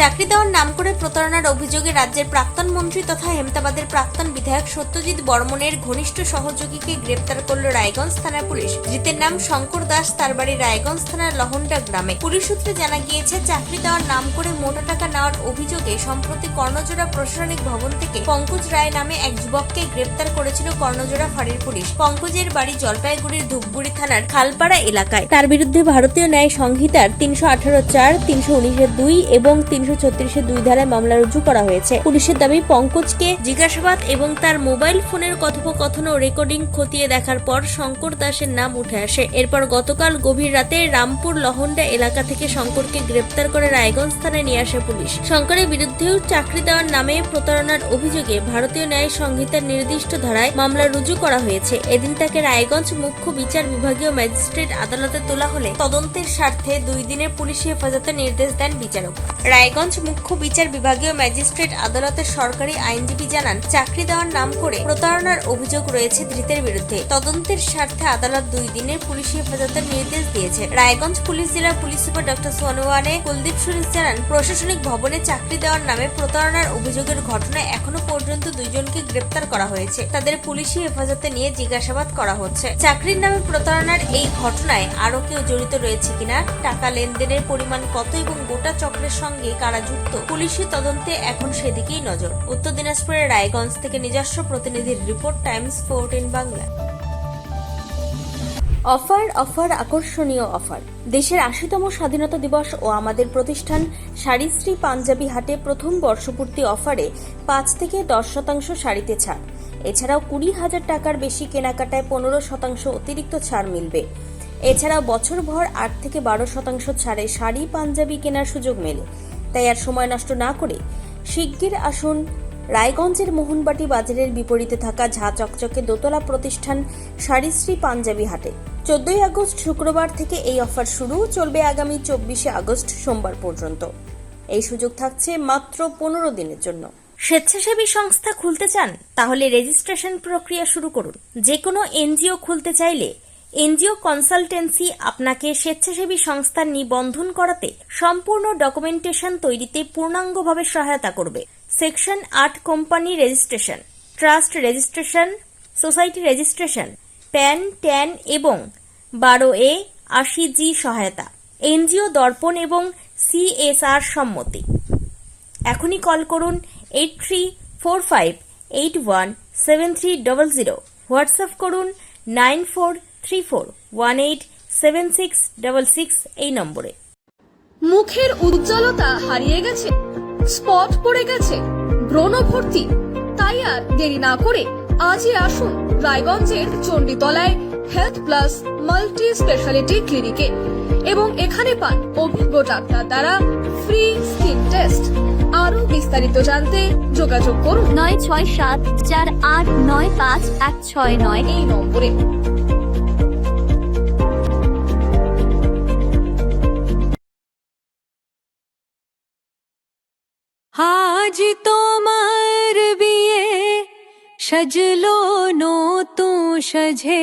চাকরি দেওয়ার নাম করে প্রতারণার অভিযোগে রাজ্যের প্রাক্তন মন্ত্রী তথা হেমতাবাদের প্রাক্তন বিধায়ক সত্যজিৎ বর্মনের ঘনিষ্ঠ সহযোগীকে গ্রেপ্তার করল রায়গঞ্জ থানার পুলিশ। ধৃতের নাম শঙ্কর দাস, তার বাড়ি রায়গঞ্জ থানার লহন্ডা গ্রামে। পুলিশ সূত্রে জানা গিয়েছে, চাকরি দেওয়ার নাম করে মোটা টাকা নেওয়ার অভিযোগে সম্প্রতি কর্ণজোড়া প্রশাসনিক ভবন থেকে পঙ্কজ রায় নামে এক যুবককে গ্রেপ্তার করেছিল কর্ণজোড়া ফাঁড়ির পুলিশ। পঙ্কজের বাড়ি জলপাইগুড়ির ধূপগুড়ি থানার খালপাড়া এলাকায়। তার বিরুদ্ধে ভারতীয় ন্যায় সংহিতার 318(4), 319(2) এবং 336(2) ধারায় মামলা রুজু করা হয়েছে। পুলিশের দাবি, পঙ্কজকে জিজ্ঞাসাবাদ এবং তার মোবাইল ফোনের কথোপকথন ও রেকর্ডিং খতিয়ে দেখার পর শঙ্কর দাসের নাম উঠে আসে। এরপর গতকাল গভীর রাতে রামপুর লহন্ডা এলাকা থেকে শঙ্করকে গ্রেপ্তার করে রায়গঞ্জ থানায় নিয়ে আসে পুলিশ। শঙ্করের বিরুদ্ধেও চাকরি দেওয়ার নামে প্রতারণার অভিযোগে ভারতীয় ন্যায় সংহিতার নির্দিষ্ট ধারায় মামলা রুজু করা হয়েছে। এদিন তাকে রায়গঞ্জ মুখ্য বিচার বিভাগীয় ম্যাজিস্ট্রেট আদালতে তোলা হলে তদন্তের স্বার্থে 2 দিনের পুলিশি হেফাজতের নির্দেশ দেন বিচারক। রায়গঞ্জ মুখ্য বিচার বিভাগীয় ম্যাজিস্ট্রেট আদালতের সরকারি আইনজীবী জানান, চাকরি দেওয়ার নাম করে প্রতারণার অভিযোগ রয়েছে ধৃতের বিরুদ্ধে। তদন্তের স্বার্থে আদালত 2 দিনের পুলিশি হেফাজতের নির্দেশ দিয়েছে। রায়গঞ্জ পুলিশ জেলার police super doctor Sonawane Kuldeep Suresh জানান, প্রশাসনিক ভবনে চাকরি দেওয়ার নামে প্রতারণার অভিযোগের ঘটনায় এখনো পর্যন্ত 2 জনকে গ্রেপ্তার করা হয়েছে। তাদের পুলিশি হেফাজতে নিয়ে জিজ্ঞাসাবাদ করা হচ্ছে। চাকরির নামে প্রতারণার এই ঘটনায় আরো কেউ জড়িত রয়েছে কিনা, টাকা লেনদেনের পরিমাণ কত এবং গোটা চক্রের সঙ্গে কারা যুক্ত, পুলিশি তদন্তে এখন সেদিকেই নজর। উত্তর দিনাজপুরের রায়গঞ্জ থেকে নিজস্ব প্রতিনিধির রিপোর্ট, টাইমস 14 বাংলা। অফার আকর্ষণীয় অফার। দেশের 80তম স্বাধীনতা দিবস ও আমাদের প্রতিষ্ঠান শাড়িশ্রী পাঞ্জাবি হাটে প্রথম বর্ষপূর্তি অফারে 5 থেকে 10% শাড়িতে ছাড়। এছাড়াও 20,000 টাকার বেশি কেনাকাটায় 15% অতিরিক্ত ছাড় মিলবে। এছাড়াও বছরভর 8 থেকে 12% ছাড়ে শাড়ি পাঞ্জাবি কেনার সুযোগ মেলে। তাই আর সময় নষ্ট না করে শিগগির আসুন রায়গঞ্জের মোহনবাটি বাজারের বিপরীতে থাকা ঝা চকচকে দোতলা প্রতিষ্ঠান শাড়িশ্রী পাঞ্জাবি হাটে। 14 আগস্ট শুক্রবার থেকে এই অফার শুরু, চলবে আগামী 24 আগস্ট সোমবার পর্যন্ত। এই সুযোগ থাকছে মাত্র 15 দিনের জন্য। স্বেচ্ছাসেবী সংস্থা খুলতে চান? তাহলে রেজিস্ট্রেশন প্রক্রিয়া শুরু করুন। যে কোনো এনজিও খুলতে চাইলে এনজিও কনসালটেন্সি আপনাকে স্বেচ্ছাসেবী সংস্থার নিবন্ধন করাতে, সম্পূর্ণ ডকুমেন্টেশন তৈরিতে পূর্ণাঙ্গভাবে সহায়তা করবে। Section 8 company registration, trust registration, society registration, pan, tan এবং 12A 80G সহায়তা, এনজিও দর্পণ এবং CSR সম্মতি। এখনই কল করুন 8345817300, হোয়াটসঅ্যাপ করুন 9434187666 এই নম্বরে। মুখের উজ্জ্বলতা হারিয়ে গেছে, স্পট পড়ে গেছে, ব্রণ ভর্তি, তাই আর দেরি না করে আজই আসুন রায়গঞ্জের চণ্ডীতলায় হেলথ প্লাস মাল্টি স্পেশালিটি ক্লিনিকে এবং এখানে পান অভিজ্ঞ ডাক্তার দ্বারা ফ্রি স্কিন টেস্ট। আরো বিস্তারিত জানতে যোগাযোগ করুন 9674895169 এই নম্বরে। আজ তোমার বিয়ে সাজলো নতুন সাজে।